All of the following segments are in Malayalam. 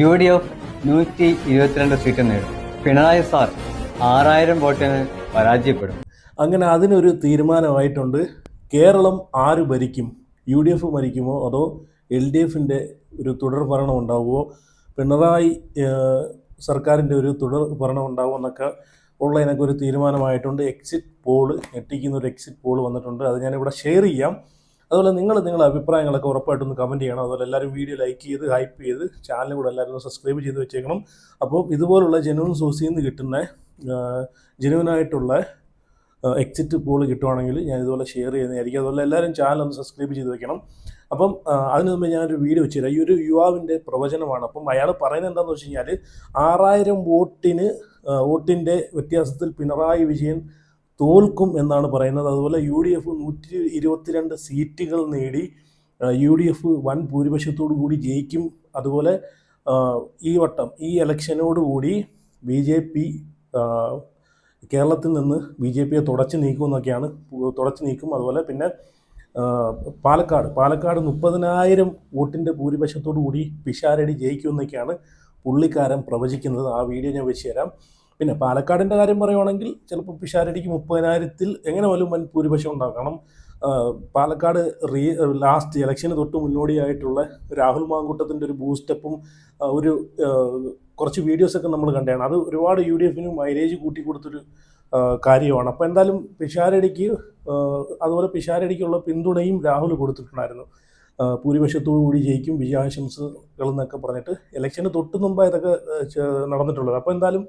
UDF 122 സീറ്റ് നേടും. പിണറായി സാർ 6000 വോട്ടിന് പരാജയപ്പെടും. അങ്ങനെ അതിനൊരു തീരുമാനമായിട്ടുണ്ട്. കേരളം ആര് ഭരിക്കും? UDF ഭരിക്കുമോ അതോ LDFിൻ്റെ ഒരു തുടർ ഭരണം ഉണ്ടാവുമോ, പിണറായി സർക്കാരിൻ്റെ ഒരു തുടർ ഭരണം ഉണ്ടാവുമോ എന്നൊക്കെ ഉള്ളതിനൊക്കെ ഒരു തീരുമാനമായിട്ടുണ്ട്. എക്സിറ്റ് പോള്, ഞെട്ടിക്കുന്ന ഒരു എക്സിറ്റ് പോള് വന്നിട്ടുണ്ട്. അത് ഞാനിവിടെ ഷെയർ ചെയ്യാം. അതുപോലെ നിങ്ങളുടെ അഭിപ്രായങ്ങളൊക്കെ ഉറപ്പായിട്ടൊന്ന് കമൻറ്റ് ചെയ്യണം. അതുപോലെ എല്ലാവരും വീഡിയോ ലൈക്ക് ചെയ്ത് ഹൈപ്പ് ചെയ്ത് ചാനൽ കൂടെ എല്ലാവരും സബ്സ്ക്രൈബ് ചെയ്ത് വെച്ചേക്കണം. അപ്പോൾ ഇതുപോലുള്ള ജെനുവൻ സോഴ്സിൽ നിന്ന് കിട്ടുന്ന ജെനുവനായിട്ടുള്ള എക്സിറ്റ് പോൾ കിട്ടുവാണെങ്കിൽ ഞാൻ ഇതുപോലെ ഷെയർ ചെയ്യുന്നതായിരിക്കും. അതുപോലെ എല്ലാവരും ചാനൽ ഒന്ന് സബ്സ്ക്രൈബ് ചെയ്ത് വെക്കണം. അപ്പം അതിന് മുമ്പ് ഞാനൊരു വീഡിയോ വെച്ച് തരാം. ഈ ഒരു യുവാവിൻ്റെ പ്രവചനമാണ്. അപ്പം അയാൾ പറയുന്നത് എന്താണെന്ന് വെച്ച് കഴിഞ്ഞാൽ 6000 വോട്ടിൻ്റെ വ്യത്യാസത്തിൽ പിണറായി വിജയൻ തോൽക്കും എന്നാണ് പറയുന്നത്. അതുപോലെ UDF 122 സീറ്റുകൾ നേടി UDF വൻ ഭൂരിപക്ഷത്തോടു കൂടി ജയിക്കും. അതുപോലെ ഈ വട്ടം ഈ ഇലക്ഷനോടുകൂടി BJP കേരളത്തിൽ നിന്ന് BJPയെ തുടച്ചു നീക്കും. അതുപോലെ പിന്നെ പാലക്കാട് 30,000 വോട്ടിൻ്റെ ഭൂരിപക്ഷത്തോടു കൂടി പിഷാരടി ജയിക്കുമെന്നൊക്കെയാണ് പുള്ളിക്കാരൻ പ്രവചിക്കുന്നത്. ആ വീഡിയോ ഞാൻ വെച്ച് തരാം. പിന്നെ പാലക്കാടിൻ്റെ കാര്യം പറയുവാണെങ്കിൽ ചിലപ്പോൾ പിഷാരടിക്ക് 30,000-ൽ എങ്ങനെ പോലും വൻ ഭൂരിപക്ഷം ഉണ്ടാകും. കാരണം പാലക്കാട് ലാസ്റ്റ് ഇലക്ഷന് തൊട്ട് മുന്നോടിയായിട്ടുള്ള രാഹുൽ മാങ്കൂട്ടത്തിൻ്റെ ഒരു ബൂസ്റ്റപ്പും ഒരു കുറച്ച് വീഡിയോസൊക്കെ നമ്മൾ കണ്ടതാണ്. അത് ഒരുപാട് UDFന് മൈലേജ് കൂട്ടിക്കൊടുത്തൊരു കാര്യമാണ്. അപ്പോൾ എന്തായാലും അതുപോലെ പിഷാരടിക്കുള്ള പിന്തുണയും രാഹുൽ കൊടുത്തിട്ടുണ്ടായിരുന്നു. ഭൂരിപക്ഷത്തോടു കൂടി ജയിക്കും, വിജയാശംസകൾ എന്നൊക്കെ പറഞ്ഞിട്ട് ഇലക്ഷന് തൊട്ട് മുമ്പാണ് ഇതൊക്കെ നടന്നിട്ടുള്ളത്. അപ്പോൾ എന്തായാലും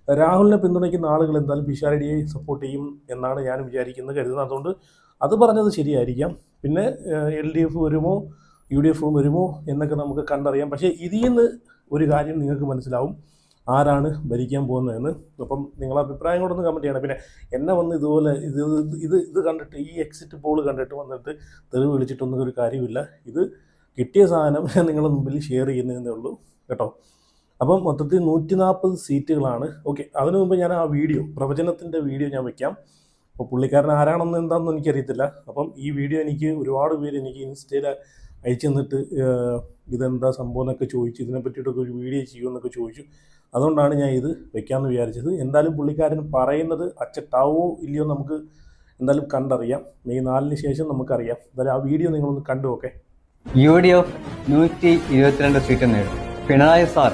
രാഹുലിനെ പിന്തുണയ്ക്കുന്ന ആളുകൾ എന്തായാലും പിഷാരടിയെ സപ്പോർട്ട് ചെയ്യും എന്നാണ് ഞാൻ കരുതുന്നത്. അതുകൊണ്ട് അത് പറഞ്ഞത് ശരിയായിരിക്കാം. പിന്നെ LDF വരുമോ UDF വരുമോ എന്നൊക്കെ നമുക്ക് കണ്ടറിയാം. പക്ഷേ ഇതിൽ നിന്ന് ഒരു കാര്യം നിങ്ങൾക്ക് മനസ്സിലാവും, ആരാണ് ഭരിക്കാൻ പോകുന്നതെന്ന്. അപ്പം നിങ്ങളെ അഭിപ്രായം കൂടെ ഒന്ന് കമൻറ്റ് ചെയ്യണം. പിന്നെ എന്നെ വന്ന് ഇതുപോലെ ഇത് കണ്ടിട്ട്, ഈ എക്സിറ്റ് പോൾ കണ്ടിട്ട് വന്നിട്ട് തെളിവ് വിളിച്ചിട്ടൊന്നും ഒരു കാര്യമില്ല. ഇത് കിട്ടിയ സാധനം നിങ്ങളുടെ മുമ്പിൽ ഷെയർ ചെയ്യുന്നതേ ഉള്ളൂ കേട്ടോ. അപ്പം മൊത്തത്തിൽ 140 സീറ്റുകളാണ്. ഓക്കെ, അതിനു മുമ്പ് ഞാൻ ആ പ്രവചനത്തിൻ്റെ വീഡിയോ ഞാൻ വെക്കാം. അപ്പോൾ പുള്ളിക്കാരൻ ആരാണെന്ന് എന്താണെന്ന് എനിക്കറിയത്തില്ല. അപ്പം ഈ വീഡിയോ എനിക്ക് ഒരുപാട് പേര് എനിക്ക് ഇൻസ്റ്റയിൽ അയച്ചു തന്നിട്ട് ഇതെന്താ സംഭവം എന്നൊക്കെ ചോദിച്ചു, ഇതിനെ പറ്റിയിട്ടൊക്കെ ഒരു വീഡിയോ ചെയ്യുമെന്നൊക്കെ ചോദിച്ചു. അതുകൊണ്ടാണ് ഞാൻ ഇത് വെക്കാമെന്ന് വിചാരിച്ചത്. എന്തായാലും പുള്ളിക്കാരൻ പറയുന്നത് അച്ചട്ടാവോ ഇല്ലയോ നമുക്ക് എന്തായാലും കണ്ടറിയാം. മെയ് 4-ന് ശേഷം നമുക്കറിയാം. എന്തായാലും ആ വീഡിയോ നിങ്ങളൊന്ന് കണ്ടു. ഓക്കെ. UDF 122 സീറ്റ് നേടും. പിണറായി സാർ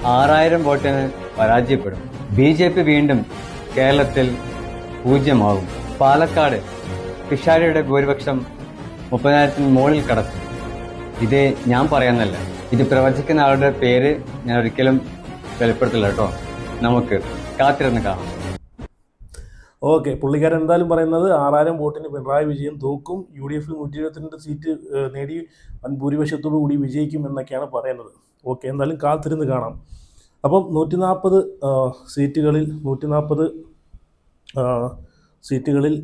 6000 വോട്ടിന് പരാജയപ്പെടും. BJP വീണ്ടും കേരളത്തിൽ 0 പാലക്കാട് പിഷാരടിയുടെ ഭൂരിപക്ഷം 30,000-ന് മുകളിൽ കടക്കും. ഇത് ഞാൻ പറയാനല്ല, ഇത് പ്രവചിക്കുന്ന ആളുടെ പേര് ഞാൻ ഒരിക്കലും വെളിപ്പെടുത്തില്ല കേട്ടോ. നമുക്ക് കാത്തിരുന്ന് കാണാം. ഓക്കെ, പുള്ളിക്കാരൻ എന്തായാലും പറയുന്നത് 6000 വോട്ടിന് പിണറായി വിജയൻ തോക്കും, UDF 122 സീറ്റ് നേടി വൻ ഭൂരിപക്ഷത്തോടു കൂടി വിജയിക്കും എന്നൊക്കെയാണ് പറയുന്നത്. ഓക്കെ, എന്തായാലും കാത്തിരുന്ന് കാണാം. അപ്പം 140 സീറ്റുകളിൽ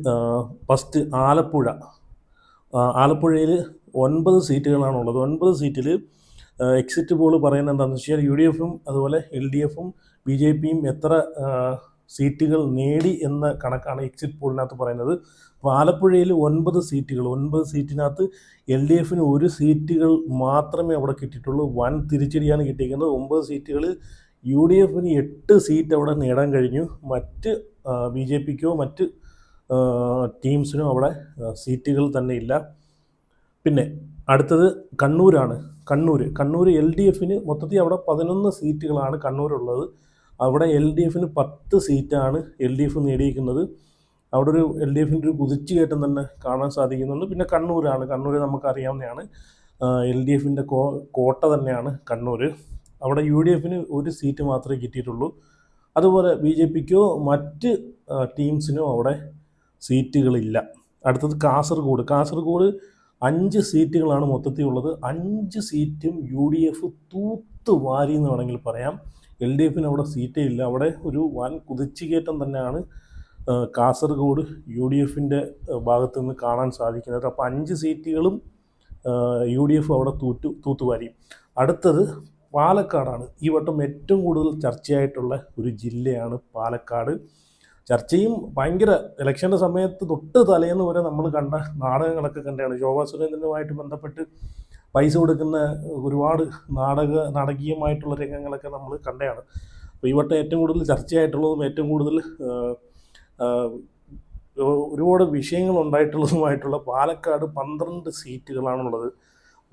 ഫസ്റ്റ് ആലപ്പുഴയിൽ 9 സീറ്റുകളാണുള്ളത്. 9 സീറ്റിൽ എക്സിറ്റ് പോൾ പറയുന്നത് എന്താണെന്ന് വെച്ചാൽ UDFും അതുപോലെ LDFും BJPയും എത്ര സീറ്റുകൾ നേടി എന്ന കണക്കാണ് എക്സിറ്റ് പോളിനകത്ത് പറയുന്നത്. അപ്പോൾ ആലപ്പുഴയിൽ 9 സീറ്റിനകത്ത് LDFന് 1 സീറ്റുകൾ മാത്രമേ അവിടെ കിട്ടിയിട്ടുള്ളൂ. വൻ തിരിച്ചടിയാണ് കിട്ടിയിരിക്കുന്നത്. 9 സീറ്റുകളിൽ UDFന് 8 സീറ്റ് അവിടെ നേടാൻ കഴിഞ്ഞു. മറ്റ് BJPക്കോ മറ്റ് ടീംസിനോ അവിടെ സീറ്റുകൾ തന്നെ ഇല്ല. പിന്നെ അടുത്തത് കണ്ണൂരാണ്. കണ്ണൂർ LDFന് മൊത്തത്തിൽ അവിടെ 11 സീറ്റുകളാണ് കണ്ണൂരുള്ളത്. അവിടെ LDFന് 10 സീറ്റാണ് LDF നേടിയിരിക്കുന്നത്. അവിടെ ഒരു LDFിൻ്റെ ഒരു കുതിച്ചുകയറ്റം തന്നെ കാണാൻ സാധിക്കുന്നുണ്ട്. പിന്നെ കണ്ണൂർ നമുക്കറിയാവുന്നതാണ്, LDFിൻ്റെ കോട്ട തന്നെയാണ് കണ്ണൂർ. അവിടെ UDFന് 1 സീറ്റ് മാത്രമേ കിട്ടിയിട്ടുള്ളൂ. അതുപോലെ BJPക്കോ മറ്റ് ടീംസിനോ അവിടെ സീറ്റുകളില്ല. അടുത്തത് കാസർഗോഡ് 5 സീറ്റുകളാണ് മൊത്തത്തിൽ ഉള്ളത്. 5 സീറ്റും UDF തൂത്തുവാരി എന്ന് വേണമെങ്കിൽ പറയാം. LDFന് അവിടെ സീറ്റേ ഇല്ല. അവിടെ ഒരു വൻ കുതിച്ചുകയറ്റം തന്നെയാണ് കാസർഗോഡ് UDFിൻ്റെ ഭാഗത്തു നിന്ന് കാണാൻ സാധിക്കുന്നത്. അപ്പോൾ 5 സീറ്റുകളും UDF അവിടെ തൂത്തുവാരി. അടുത്തത് പാലക്കാടാണ്. ഈ വട്ടം ഏറ്റവും കൂടുതൽ ചർച്ചയായിട്ടുള്ള ഒരു ജില്ലയാണ് പാലക്കാട്. ചർച്ചയും ഭയങ്കര ഇലക്ഷൻ്റെ സമയത്ത് തൊട്ട് തലേന്ന് വരെ നമ്മൾ കണ്ട നാടകങ്ങളൊക്കെ കണ്ടാണ്. ശോഭാ സുരേന്ദ്രനുമായിട്ട് ബന്ധപ്പെട്ട് പൈസ കൊടുക്കുന്ന ഒരുപാട് നാടകീയമായിട്ടുള്ള രംഗങ്ങളൊക്കെ നമ്മൾ കണ്ടതാണ്. അപ്പോൾ ഈ വട്ടം ഏറ്റവും കൂടുതൽ ചർച്ചയായിട്ടുള്ളതും ഏറ്റവും കൂടുതൽ ഒരുപാട് വിഷയങ്ങൾ ഉണ്ടായിട്ടുള്ളതുമായിട്ടുള്ള പാലക്കാട് 12 സീറ്റുകളാണുള്ളത്.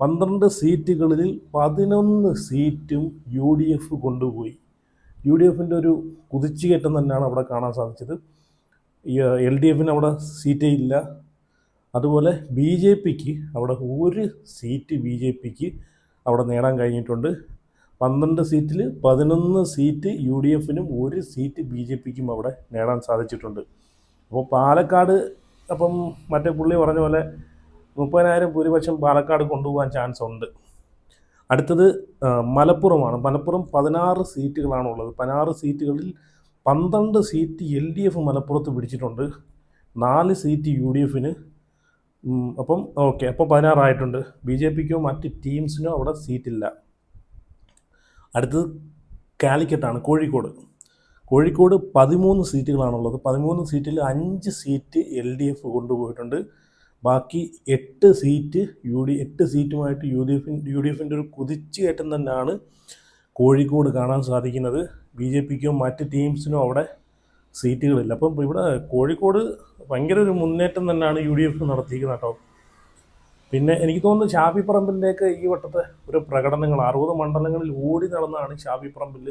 12 സീറ്റുകളിൽ 11 സീറ്റും UDF കൊണ്ടുപോയി. UDFിൻ്റെ ഒരു കുതിച്ചുകയറ്റം തന്നെയാണ് അവിടെ കാണാൻ സാധിച്ചത്. LDFിന് അവിടെ സീറ്റേ ഇല്ല. അതുപോലെ BJPക്ക് അവിടെ ഒരു സീറ്റ് BJPക്ക് അവിടെ നേടാൻ കഴിഞ്ഞിട്ടുണ്ട്. 12 സീറ്റിൽ 11 സീറ്റ് UDFിനും ഒരു സീറ്റ് BJPക്കും അവിടെ നേടാൻ സാധിച്ചിട്ടുണ്ട്. അപ്പോൾ പാലക്കാട് അപ്പം മറ്റേ പുള്ളി പറഞ്ഞ പോലെ 30,000 ഭൂരിപക്ഷം പാലക്കാട് കൊണ്ടുപോകാൻ ചാൻസ് ഉണ്ട്. അടുത്തത് മലപ്പുറമാണ്. മലപ്പുറം 16 സീറ്റുകളാണുള്ളത്. 16 സീറ്റുകളിൽ 12 സീറ്റ് LDF മലപ്പുറത്ത് പിടിച്ചിട്ടുണ്ട്, 4 സീറ്റ് UDFിന്. അപ്പം ഓക്കെ, അപ്പോൾ 16 ആയിട്ടുണ്ട്. BJPക്കോ മറ്റ് ടീംസിനോ അവിടെ സീറ്റില്ല. അടുത്തത് കാലിക്കറ്റാണ്, കോഴിക്കോട് 13 സീറ്റുകളാണുള്ളത്. 13 സീറ്റിൽ 5 സീറ്റ് LDF കൊണ്ടുപോയിട്ടുണ്ട്. ബാക്കി 8 സീറ്റ് 8 സീറ്റുമായിട്ട് UDFിൻ്റെ ഒരു കുതിച്ചുകയറ്റം തന്നെയാണ് കോഴിക്കോട് കാണാൻ സാധിക്കുന്നത്. BJPക്കോ മറ്റ് ടീംസിനോ അവിടെ സീറ്റുകളില്ല. അപ്പം ഇവിടെ കോഴിക്കോട് ഭയങ്കര ഒരു മുന്നേറ്റം തന്നെയാണ് UDF നടത്തിയിരിക്കുന്നത് കേട്ടോ. പിന്നെ എനിക്ക് തോന്നുന്നു ഷാഫി പറമ്പിലിൻ്റെയൊക്കെ ഈ വട്ടത്തെ ഒരു പ്രകടനങ്ങൾ 60 മണ്ഡലങ്ങളിൽ ഓടി നടന്നാണ് ഷാഫി പറമ്പിൽ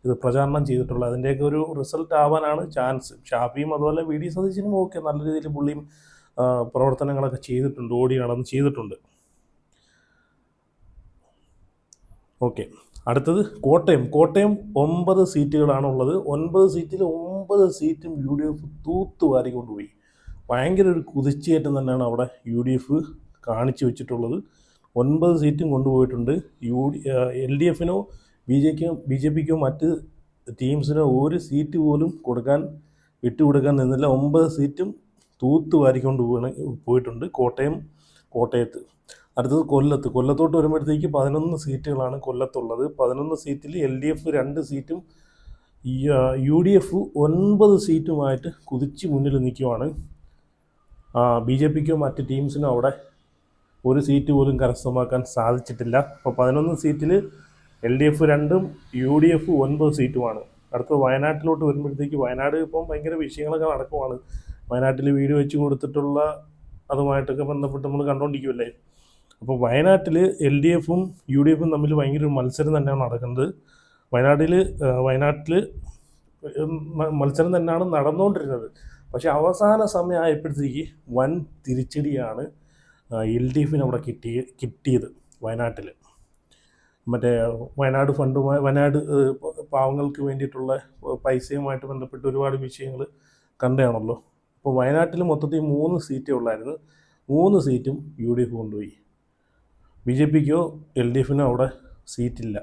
ഇത് പ്രചാരണം ചെയ്തിട്ടുള്ളത്. അതിൻ്റെയൊക്കെ ഒരു റിസൾട്ട് ആവാനാണ് ചാൻസ്. ഷാഫിയും അതുപോലെ VD സതീശനും ഒക്കെ നല്ല രീതിയിൽ പുള്ളിയും പ്രവർത്തനങ്ങളൊക്കെ ചെയ്തിട്ടുണ്ട്, ഓടി നടന്ന് ചെയ്തിട്ടുണ്ട്. ഓക്കെ, അടുത്തത് കോട്ടയം 9 സീറ്റുകളാണുള്ളത്. 9 സീറ്റിൽ 9 സീറ്റും UDF തൂത്തുവാരി കൊണ്ടുപോയി. ഭയങ്കര ഒരു കുതിച്ചുകയറ്റം തന്നെയാണ് അവിടെ UDF കാണിച്ചു വെച്ചിട്ടുള്ളത്. 9 സീറ്റും കൊണ്ടുപോയിട്ടുണ്ട്. LDFിനോ BJPക്കോ മറ്റ് ടീംസിനോ ഒരു സീറ്റ് പോലും വിട്ടുകൊടുക്കാൻ നിന്നില്ല. 9 സീറ്റും തൂത്തുവാരിക്കൊണ്ട് പോയിട്ടുണ്ട് കോട്ടയത്ത്. അടുത്തത് കൊല്ലത്തോട്ട് വരുമ്പോഴത്തേക്ക് 11 സീറ്റുകളാണ് കൊല്ലത്തുള്ളത്. 11 സീറ്റിൽ LDF 2 സീറ്റും UDF 9 സീറ്റുമായിട്ട് കുതിച്ച് മുന്നിൽ നിൽക്കുവാണ്. BJPക്കോ മറ്റ് ടീംസിനോ അവിടെ ഒരു സീറ്റ് പോലും കരസ്ഥമാക്കാൻ സാധിച്ചിട്ടില്ല. അപ്പോൾ 11 സീറ്റിൽ LDF 2ഉം UDF 9 സീറ്റുമാണ്. അടുത്ത വയനാട്ടിലോട്ട് വരുമ്പോഴത്തേക്ക് വയനാട് ഇപ്പം ഭയങ്കര വിഷയങ്ങളൊക്കെ നടക്കുവാണ്. വയനാട്ടിൽ വീട് വെച്ച് കൊടുത്തിട്ടുള്ള അതുമായിട്ടൊക്കെ ബന്ധപ്പെട്ട് നമ്മൾ കണ്ടുകൊണ്ടിരിക്കുമല്ലേ. അപ്പോൾ വയനാട്ടിൽ LDFും UDFും തമ്മിൽ ഭയങ്കര ഒരു മത്സരം തന്നെയാണ് നടക്കുന്നത്. വയനാട്ടിൽ മത്സരം തന്നെയാണ് നടന്നുകൊണ്ടിരുന്നത്. പക്ഷേ അവസാന സമയമായപ്പോഴത്തേക്ക് വൻ തിരിച്ചടിയാണ് LDFിന് അവിടെ കിട്ടിയത് വയനാട്ടിൽ. മറ്റേ വയനാട് പാവങ്ങൾക്ക് വേണ്ടിയിട്ടുള്ള പൈസയുമായിട്ട് ബന്ധപ്പെട്ട് ഒരുപാട് വിഷയങ്ങൾ കണ്ടതാണല്ലോ. അപ്പോൾ വയനാട്ടിൽ മൊത്തത്തിൽ 3 സീറ്റേ ഉള്ളായിരുന്നു. 3 സീറ്റും UDF കൊണ്ടുപോയി. BJPക്കോ LDFിനോ അവിടെ സീറ്റില്ല.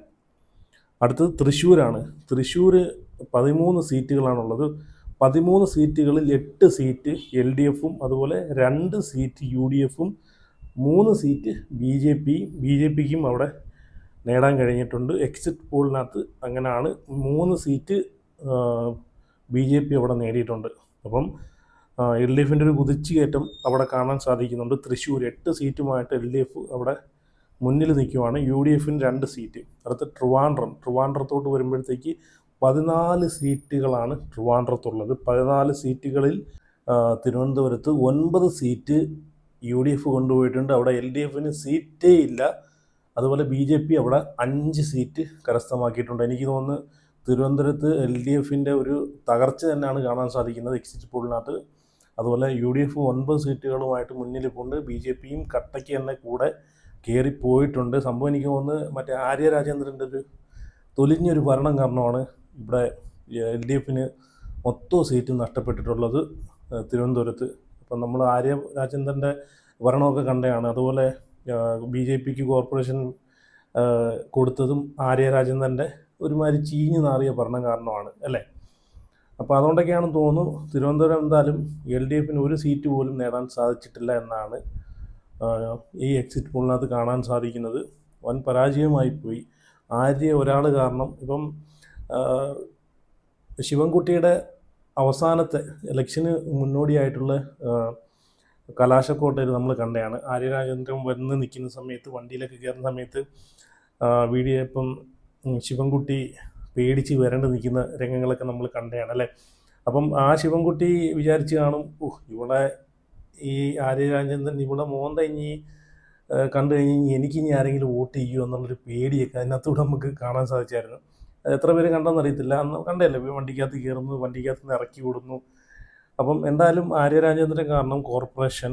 അടുത്തത് തൃശ്ശൂരാണ്. തൃശ്ശൂർ 13 സീറ്റുകളാണുള്ളത്. 13 സീറ്റുകളിൽ 8 സീറ്റ് LDFും അതുപോലെ 2 സീറ്റ് UDFും 3 സീറ്റ് BJPക്കും അവിടെ നേടാൻ കഴിഞ്ഞിട്ടുണ്ട്. എക്സിറ്റ് പോളിനകത്ത് അങ്ങനെയാണ് 3 സീറ്റ് BJP അവിടെ നേടിയിട്ടുണ്ട്. അപ്പം LDFിൻ്റെ ഒരു കുതിച്ചുകയറ്റം അവിടെ കാണാൻ സാധിക്കുന്നുണ്ട്. തൃശ്ശൂർ 8 സീറ്റുമായിട്ട് LDF അവിടെ മുന്നിൽ നിൽക്കുവാണ്. UDFിന് 2 സീറ്റ്. അടുത്ത ട്രിവാൻഡ്രത്തോട്ട് വരുമ്പോഴത്തേക്ക് 14 സീറ്റുകളാണ് ട്രിവാൻഡ്രത്തുള്ളത്. 14 സീറ്റുകളിൽ തിരുവനന്തപുരത്ത് 9 സീറ്റ് UDF കൊണ്ടുപോയിട്ടുണ്ട്. അവിടെ LDFിന് സീറ്റേ ഇല്ല. അതുപോലെ BJP അവിടെ 5 സീറ്റ് കരസ്ഥമാക്കിയിട്ടുണ്ട്. എനിക്ക് തോന്നുന്നു തിരുവനന്തപുരത്ത് LDFിൻ്റെ ഒരു തകർച്ച തന്നെയാണ് കാണാൻ സാധിക്കുന്നത് എക്സിറ്റ് പോളിനകത്ത്. അതുപോലെ UDF 9 സീറ്റുകളുമായിട്ട് മുന്നിൽ കൊണ്ട് BJPയും കട്ടയ്ക്ക് തന്നെ കൂടെ കയറിപ്പോയിട്ടുണ്ട്. സംഭവം എനിക്ക് തോന്നുന്നു മറ്റേ ആര്യ രാജേന്ദ്രൻ്റെ ഒരു തൊലിഞ്ഞൊരു ഭരണം കാരണമാണ് ഇവിടെ LDFിന് മൊത്തം സീറ്റ് നഷ്ടപ്പെട്ടിട്ടുള്ളത് തിരുവനന്തപുരത്ത്. അപ്പം നമ്മൾ ആര്യ രാജേന്ദ്രൻ്റെ ഭരണമൊക്കെ കണ്ടതാണ്. അതുപോലെ BJPക്ക് കോർപ്പറേഷൻ കൊടുത്തതും ആര്യ രാജേന്ദ്രൻ്റെ ഒരുമാതിരി ചീഞ്ഞു നാറിയ ഭരണം കാരണമാണ് അല്ലേ. അപ്പോൾ അതുകൊണ്ടൊക്കെയാണെന്ന് തോന്നുന്നു തിരുവനന്തപുരം എന്തായാലും LDFിന് ഒരു സീറ്റ് പോലും നേടാൻ സാധിച്ചിട്ടില്ല എന്നാണ് ഈ എക്സിറ്റ് പോളിനകത്ത് കാണാൻ സാധിക്കുന്നത്. വൻ പരാജയമായിപ്പോയി ആര്യ ഒരാൾ കാരണം. ഇപ്പം ശിവൻകുട്ടിയുടെ അവസാനത്തെ ഇലക്ഷന് മുന്നോടിയായിട്ടുള്ള കലാശക്കോട്ടയിൽ നമ്മൾ കണ്ടതാണ്. ആര്യ രാജേന്ദ്രൻ വന്ന് നിൽക്കുന്ന സമയത്ത്, വണ്ടിയിലൊക്കെ കയറുന്ന സമയത്ത് വീഡിയോ ഇപ്പം ശിവൻകുട്ടി പേടിച്ച് വരണ്ട് നിൽക്കുന്ന രംഗങ്ങളൊക്കെ നമ്മൾ കണ്ടതാണ് അല്ലേ. അപ്പം ആ ശിവൻകുട്ടി വിചാരിച്ച് കാണും, ഇവിടെ ഈ ആര്യ രാജേന്ദ്രൻ ഇവിടെ മോന്ത ഇനി കണ്ടു കഴിഞ്ഞ് എനിക്കിനി ആരെങ്കിലും വോട്ട് ചെയ്യുമോ എന്നുള്ളൊരു പേടിയൊക്കെ അതിനകത്തൂടെ നമുക്ക് കാണാൻ സാധിച്ചായിരുന്നു. എത്ര പേര് കണ്ടെന്ന് അറിയത്തില്ല, അന്ന് കണ്ടല്ലേ വണ്ടിക്കകത്ത് കയറുന്നു, വണ്ടിക്കകത്ത് നിന്ന് ഇറക്കി വിടുന്നു. അപ്പം എന്തായാലും ആര്യ രാജേന്ദ്രൻ കാരണം കോർപ്പറേഷൻ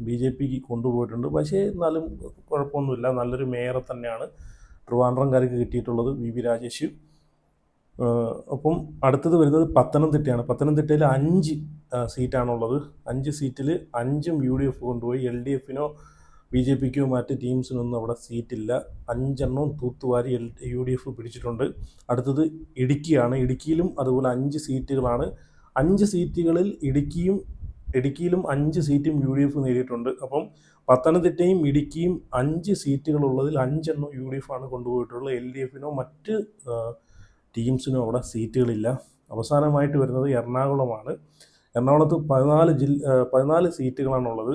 BJP കൊണ്ടുപോയിട്ടുണ്ട്. പക്ഷേ എന്നാലും കുഴപ്പമൊന്നുമില്ല, നല്ലൊരു മേയറെ തന്നെയാണ് ട്രിവാൻഡ്രംകാർക്ക് കിട്ടിയിട്ടുള്ളത്, VV രാജേഷ്. അപ്പം അടുത്തത് വരുന്നത് പത്തനംതിട്ടയാണ്. പത്തനംതിട്ടയിൽ 5 സീറ്റാണുള്ളത്. 5 സീറ്റിൽ 5ഉം UDF കൊണ്ടുപോയി. LDFനോ BJPക്കോ മറ്റ് ടീംസിനൊന്നും അവിടെ സീറ്റില്ല. 5 തൂത്തുവാരി UDF പിടിച്ചിട്ടുണ്ട്. അടുത്തത് ഇടുക്കിയാണ്. ഇടുക്കിയിലും അതുപോലെ 5 സീറ്റുകളാണ്. 5 സീറ്റുകളിൽ ഇടുക്കിയിലും 5 സീറ്റും UDF നേടിയിട്ടുണ്ട്. അപ്പം പത്തനംതിട്ടയും ഇടുക്കിയും 5 സീറ്റുകളുള്ളതിൽ 5 UDF ആണ് കൊണ്ടുപോയിട്ടുള്ളത്. LDFനോ മറ്റ് ടീംസിനും അവിടെ സീറ്റുകളില്ല. അവസാനമായിട്ട് വരുന്നത് എറണാകുളമാണ്. എറണാകുളത്ത് 14 സീറ്റുകളാണുള്ളത്.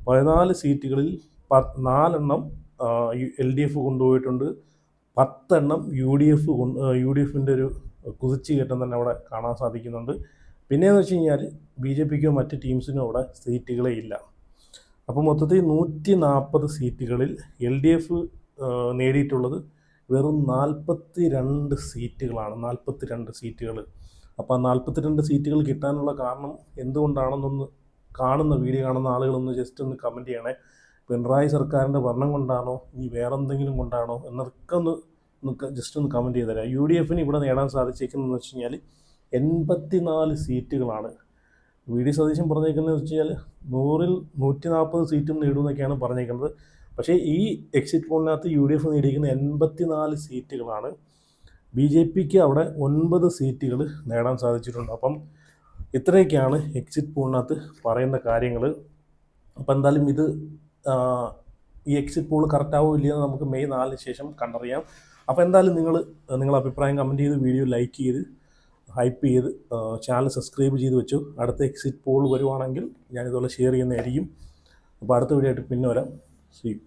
14 സീറ്റുകളിൽ 4 LDF കൊണ്ടുപോയിട്ടുണ്ട്. 10 UDFിൻ്റെ ഒരു കുതിച്ചുകയറ്റം തന്നെ അവിടെ കാണാൻ സാധിക്കുന്നുണ്ട്. പിന്നെയെന്ന് വെച്ച് കഴിഞ്ഞാൽ BJPക്കോ മറ്റ് ടീംസിനോ അവിടെ സീറ്റുകളേ ഇല്ല. അപ്പോൾ മൊത്തത്തിൽ 140 സീറ്റുകളിൽ LDF നേടിയിട്ടുള്ളത് വെറും 42 സീറ്റുകളാണ്. 42 സീറ്റുകൾ. അപ്പോൾ ആ 42 സീറ്റുകൾ കിട്ടാനുള്ള കാരണം എന്തുകൊണ്ടാണെന്നൊന്ന് വീഡിയോ കാണുന്ന ആളുകളൊന്ന് ജസ്റ്റ് ഒന്ന് കമൻറ്റ് ചെയ്യണേ. പിണറായി സർക്കാരിൻ്റെ ഭരണം കൊണ്ടാണോ ഇനി വേറെന്തെങ്കിലും കൊണ്ടാണോ എന്നൊക്കെ ഒന്ന് ജസ്റ്റ് ഒന്ന് കമൻറ്റ് ചെയ്ത് തരാം. UDFന് ഇവിടെ നേടാൻ സാധിച്ചേക്കുന്നതെന്ന് വെച്ച് കഴിഞ്ഞാൽ 84 സീറ്റുകളാണ്. VD സതീശൻ പറഞ്ഞേക്കുന്നത് വെച്ച് കഴിഞ്ഞാൽ 100ൽ 140 സീറ്റും നേടുമെന്നൊക്കെയാണ് പറഞ്ഞേക്കുന്നത്. പക്ഷേ ഈ എക്സിറ്റ് പോളിനകത്ത് UDF നേടിയിരിക്കുന്ന 84 സീറ്റുകളാണ്. BJPക്ക് അവിടെ 9 സീറ്റുകൾ നേടാൻ സാധിച്ചിട്ടുണ്ട്. അപ്പം ഇത്രയൊക്കെയാണ് എക്സിറ്റ് പോളിനകത്ത് പറയുന്ന കാര്യങ്ങൾ. അപ്പം എന്തായാലും ഇത് ഈ എക്സിറ്റ് പോൾ കറക്റ്റാവോ ഇല്ലയെന്ന് നമുക്ക് മെയ് 4 ശേഷം കണ്ടറിയാം. അപ്പോൾ എന്തായാലും നിങ്ങളുടെ അഭിപ്രായം കമൻറ്റ് ചെയ്ത് വീഡിയോ ലൈക്ക് ചെയ്ത് ഹൈപ്പ് ചെയ്ത് ചാനൽ സബ്സ്ക്രൈബ് ചെയ്ത് വെച്ചു. അടുത്ത എക്സിറ്റ് പോൾ വരുവാണെങ്കിൽ ഞാനിതുപോലെ ഷെയർ ചെയ്യുന്നതായിരിക്കും. അപ്പോൾ അടുത്ത വീഡിയോ ആയിട്ട് പിന്നെ വരാം. See you.